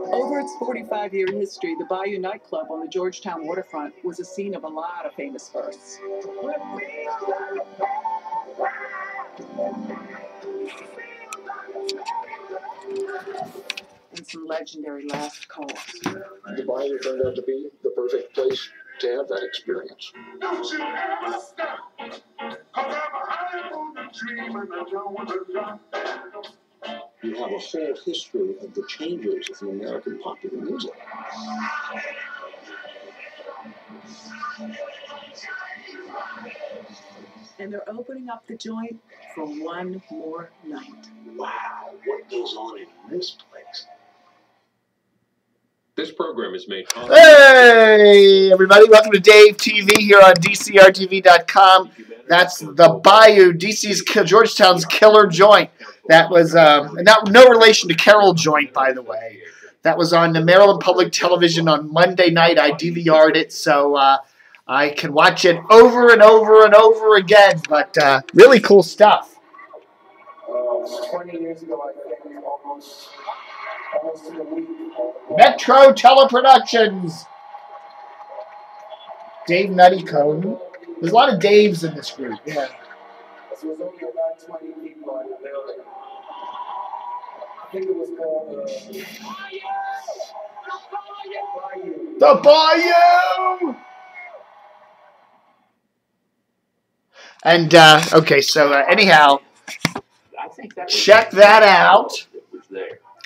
Over its 45-year history, the Bayou nightclub on the Georgetown waterfront was a scene of a lot of famous firsts. And some legendary last calls. The Bayou turned out to be the perfect place to have that experience. Don't you ever stop, 'cause I'm high on the dream and I don't want to drop. You have a whole history of the changes in American popular music. And they're opening up the joint for one more night. Wow, what goes on in this place? This program is made possible. Hey, everybody. Welcome to Dave TV here on DCRTV.com. That's the Bayou, DC's Georgetown's killer joint. That was no relation to Carol Joynt, by the way. That was on the Maryland Public Television on Monday night. I DVR'd it, so I can watch it over and over and over again. But really cool stuff. 20 years ago, I think almost in a week. Metro Teleproductions. Dave Nuttycombe. There's a lot of Daves in this group. Yeah. There was only about 20 people in the building. I think it was called The Bayou! And, okay, so anyhow, check that out.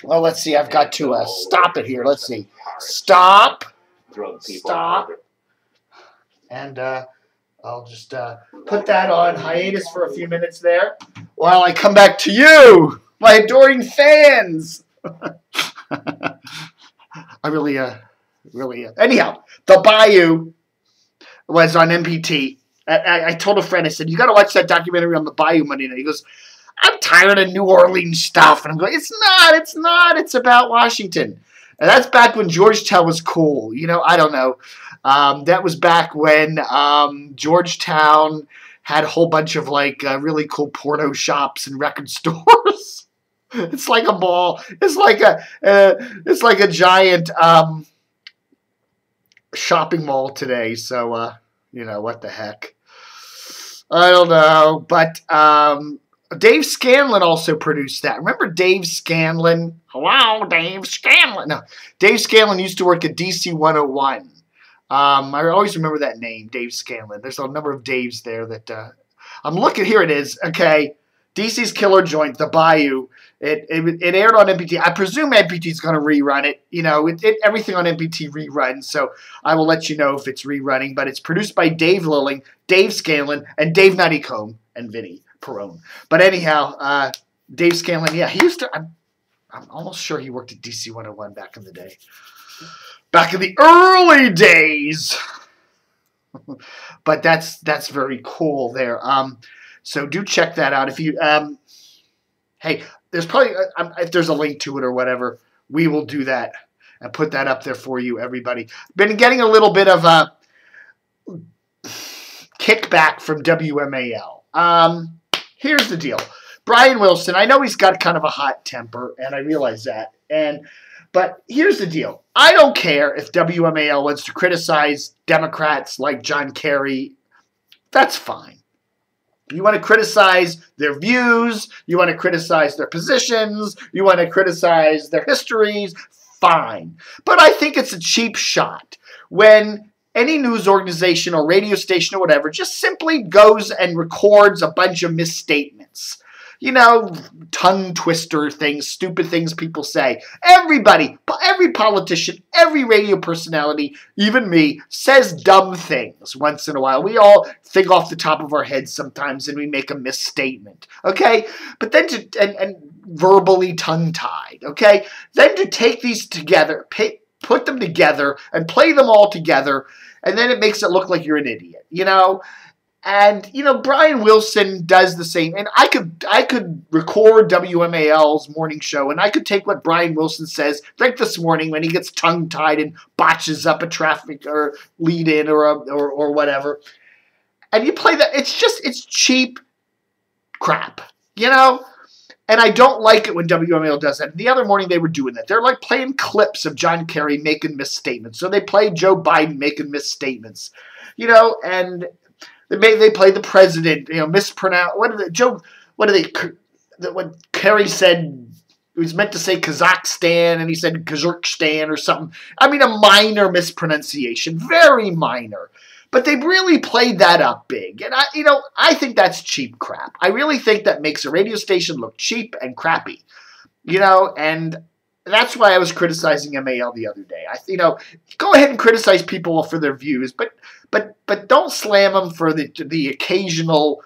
Well, let's see. I've got to stop it here. Let's see. Stop. Stop. And I'll just put that on hiatus for a few minutes there while I come back to you, my adoring fans. I really. Anyhow, The Bayou was on MPT. I told a friend, I said, you got to watch that documentary on the Bayou Monday night. He goes, I'm tired of New Orleans stuff. And I'm going, it's not. It's about Washington. And that's back when Georgetown was cool. You know, I don't know. That was back when Georgetown had a whole bunch of, like, really cool porno shops and record stores. It's like a mall. It's like a giant shopping mall today. So, you know, what the heck. I don't know. But Dave Scanlon also produced that. Remember Dave Scanlon? Hello, Dave Scanlon. No, Dave Scanlon used to work at DC 101. I always remember that name, Dave Scanlon. There's a number of Daves there that I'm looking. Here it is. Okay, DC's killer joint, The Bayou. It aired on MPT. I presume MPT's going to rerun it. You know, everything on MPT reruns, so I will let you know if it's rerunning. But it's produced by Dave Lilling, Dave Scanlon, and Dave Nuttycombe, and Vinny Perrone. But anyhow, Dave Scanlon, yeah, he used to. I'm almost sure he worked at DC 101 back in the day. Back in the early days. But that's very cool there. So do check that out. If you hey, there's probably if there's a link to it or whatever, we will do that and put that up there for you, everybody. Been getting a little bit of a kickback from WMAL. Here's the deal. Brian Wilson, I know he's got kind of a hot temper, and I realize that. But here's the deal. I don't care if WMAL wants to criticize Democrats like John Kerry. That's fine. You want to criticize their views. You want to criticize their positions. You want to criticize their histories. Fine. But I think it's a cheap shot when any news organization or radio station or whatever just simply goes and records a bunch of misstatements. You know, tongue twister things, stupid things people say. Everybody, every politician, every radio personality, even me, says dumb things once in a while. We all think off the top of our heads sometimes and we make a misstatement, okay? But then and verbally tongue-tied, okay? Then to take these together, put them together and play them all together, and then it makes it look like you're an idiot, you know? And, you know, Brian Wilson does the same. And I could record WMAL's morning show, and I could take what Brian Wilson says, like this morning when he gets tongue-tied and botches up a traffic or lead-in or whatever. And you play that. It's cheap crap, you know? And I don't like it when WMAL does that. The other morning they were doing that. They're like playing clips of John Kerry making misstatements. So they played Joe Biden making misstatements, you know, and they played the president, you know, mispronounce. When Kerry said, he was meant to say Kazakhstan and he said Kazakhstan or something. I mean, a minor mispronunciation, very minor. But they really played that up big. And I think that's cheap crap. I really think that makes a radio station look cheap and crappy. You know, and that's why I was criticizing MAL the other day. Go ahead and criticize people for their views, but don't slam them for the occasional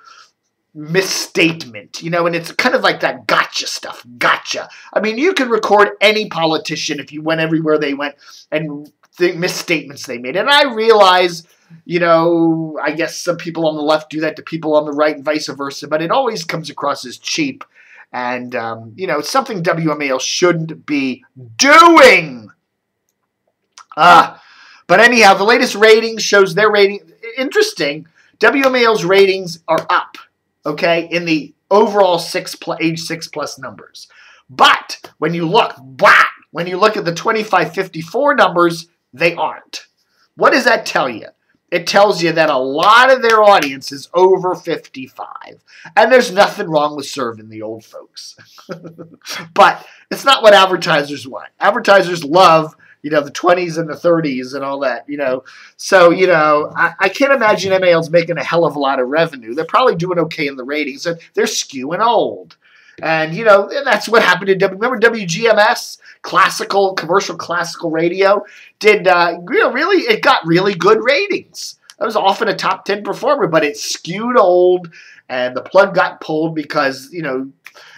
misstatement, you know, and it's kind of like that gotcha stuff. Gotcha. I mean, you can record any politician if you went everywhere they went and the misstatements they made. And I realize, you know, I guess some people on the left do that to people on the right and vice versa, but it always comes across as cheap and, you know, something WMAL shouldn't be doing. But anyhow, the latest ratings shows their rating. Interesting. WMAL's ratings are up, okay, in the overall age 6+ numbers. But when you look at the 25-54 numbers, they aren't. What does that tell you? It tells you that a lot of their audience is over 55. And there's nothing wrong with serving the old folks. But it's not what advertisers want. Advertisers love, you know, the 20s and the 30s and all that, you know. So, you know, I can't imagine MAL's making a hell of a lot of revenue. They're probably doing okay in the ratings. They're skewing old. And, you know, that's what happened to remember WGMS? Commercial classical radio did, really, it got really good ratings. It was often a top 10 performer, but it skewed old and the plug got pulled because, you know,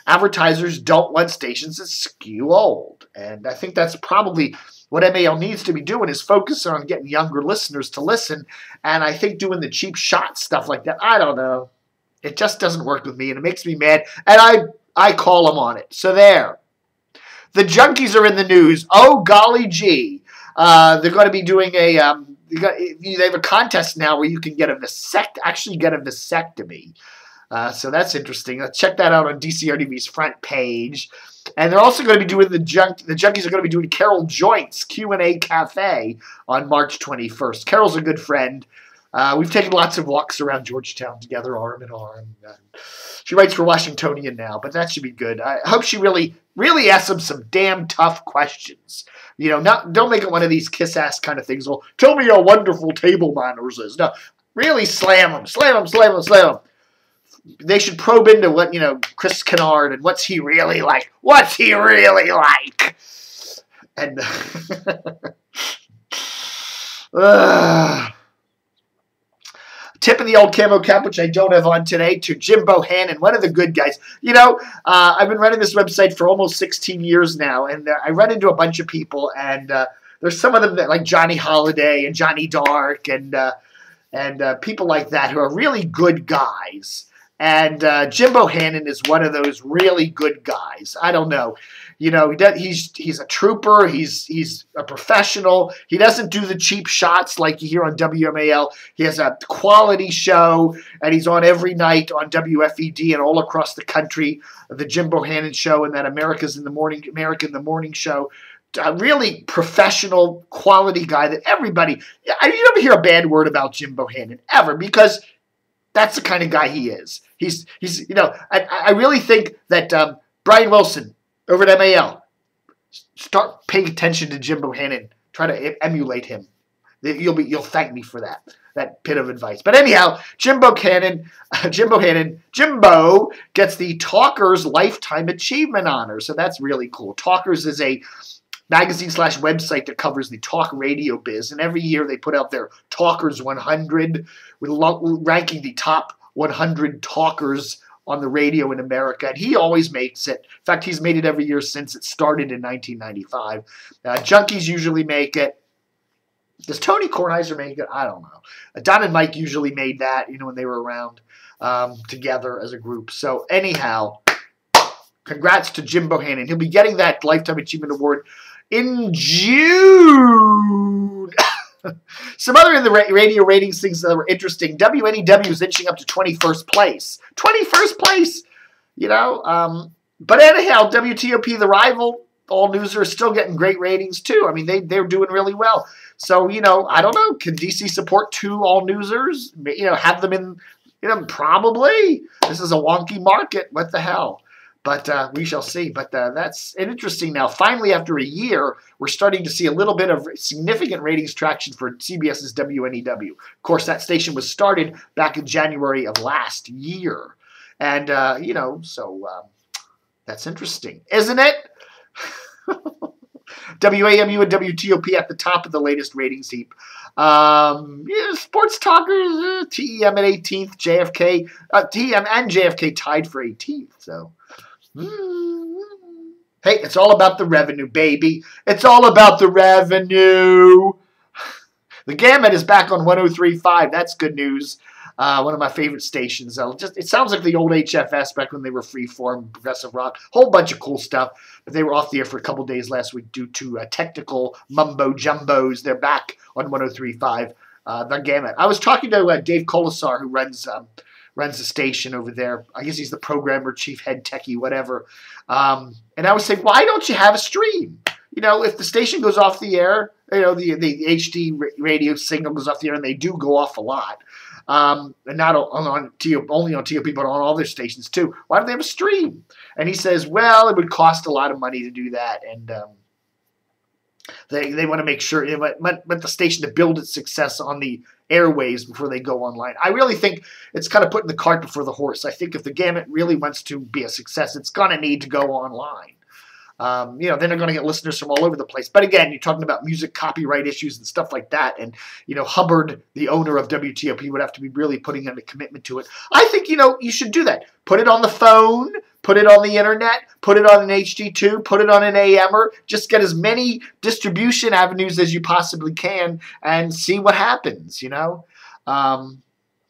advertisers don't want stations that skew old. And I think that's probably what MAL needs to be doing is focus on getting younger listeners to listen. And I think doing the cheap shot stuff like that, I don't know. It just doesn't work with me and it makes me mad. And I call them on it. So there. The Junkies are in the news. Oh, golly gee. They're going to be doing they have a contest now where you can get a vasectomy. So that's interesting. Check that out on DCRTV's front page. And they're also going to be doing the Junkies are going to be doing Carol Joynt's Q&A Cafe on March 21st. Carol's a good friend. We've taken lots of walks around Georgetown together, arm in arm. She writes for Washingtonian now, but that should be good. I hope she really asks some damn tough questions. You know, don't make it one of these kiss-ass kind of things. Well, tell me how wonderful table manners is. No, really slam them. They should probe into what, you know, Chris Kennard and what's he really like. What's he really like? And tip of the old camo cap, which I don't have on today, to Jim Bohannon, one of the good guys. You know, I've been running this website for almost 16 years now, and I run into a bunch of people, and there's some of them that like Johnny Holiday and Johnny Dark and people like that who are really good guys. And Jim Bohannon is one of those really good guys. I don't know. You know, he's a trooper. He's a professional. He doesn't do the cheap shots like you hear on WMAL. He has a quality show, and he's on every night on WFED and all across the country. The Jim Bohannon Show and that America in the Morning Show. A really professional, quality guy that everybody. You never hear a bad word about Jim Bohannon ever because that's the kind of guy he is. He's you know, I really think that Brian Wilson over at MAL, start paying attention to Jim Bohannon. Try to emulate him. You'll thank me for that bit of advice. But anyhow, Jimbo gets the Talkers Lifetime Achievement Honor. So that's really cool. Talkers is a magazine/website that covers the talk radio biz, and every year they put out their Talkers 100, ranking the top 100 talkers on the radio in America, and he always makes it. In fact, he's made it every year since it started in 1995. Junkies usually make it. Does Tony Kornheiser make it? I don't know. Don and Mike usually made that, you know, when they were around together as a group. So anyhow, congrats to Jim Bohannon. He'll be getting that Lifetime Achievement Award in June. Some other in the radio ratings things that were interesting. WNEW is inching up to 21st place. 21st place! You know, But anyhow, WTOP, the rival, All Newser is still getting great ratings too. I mean, they're doing really well. So, I don't know. Can DC support 2 All Newsers? Have them in, probably. This is a wonky market. What the hell? But we shall see. But that's interesting now. Finally, after a year, we're starting to see a little bit of significant ratings traction for CBS's WNEW. Of course, that station was started back in January of last year. And, that's interesting, isn't it? WAMU and WTOP at the top of the latest ratings heap. Sports talkers, TEM at 18th, JFK, TEM and JFK tied for 18th. So, hey, it's all about the revenue, baby. It's all about the revenue. The Gamut is back on 103.5. That's good news. One of my favorite stations. It sounds like the old HFS back when they were freeform, progressive rock, whole bunch of cool stuff. But they were off the air for a couple days last week due to technical mumbo jumbos. They're back on 103.5. The Gamut. I was talking to Dave Colasar, who runs the station over there. I guess he's the programmer, chief head techie, whatever. And I was saying, why don't you have a stream? If the station goes off the air, the HD radio signal goes off the air, and they do go off a lot. And not only on TOP, but on all their stations too. Why don't they have a stream? And he says, well, it would cost a lot of money to do that, and they want to make sure, want the station to build its success on the airwaves before they go online. I really think it's kind of putting the cart before the horse. I think if the Gamut really wants to be a success, it's going to need to go online. Then they're going to get listeners from all over the place. But again, you're talking about music copyright issues and stuff like that. And, Hubbard, the owner of WTOP, would have to be really putting in a commitment to it. I think, you should do that. Put it on the phone, put it on the internet, put it on an HD2, put it on an AMer. Just get as many distribution avenues as you possibly can and see what happens,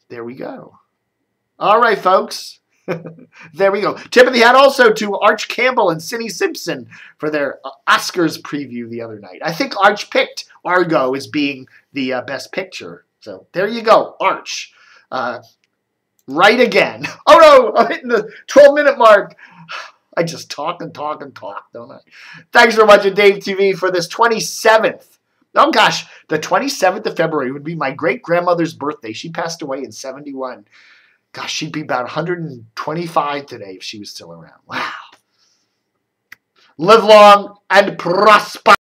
There we go. All right, folks. There we go. Tip of the hat also to Arch Campbell and Cindy Simpson for their Oscars preview the other night. I think Arch picked Argo as being the best picture. So there you go, Arch. Right again. Oh no, I'm hitting the 12-minute mark. I just talk and talk and talk, don't I? Thanks for watching Dave TV for this 27th. Oh gosh, the 27th of February would be my great-grandmother's birthday. She passed away in 71. Gosh, she'd be about 125 today if she was still around. Wow. Live long and prosper.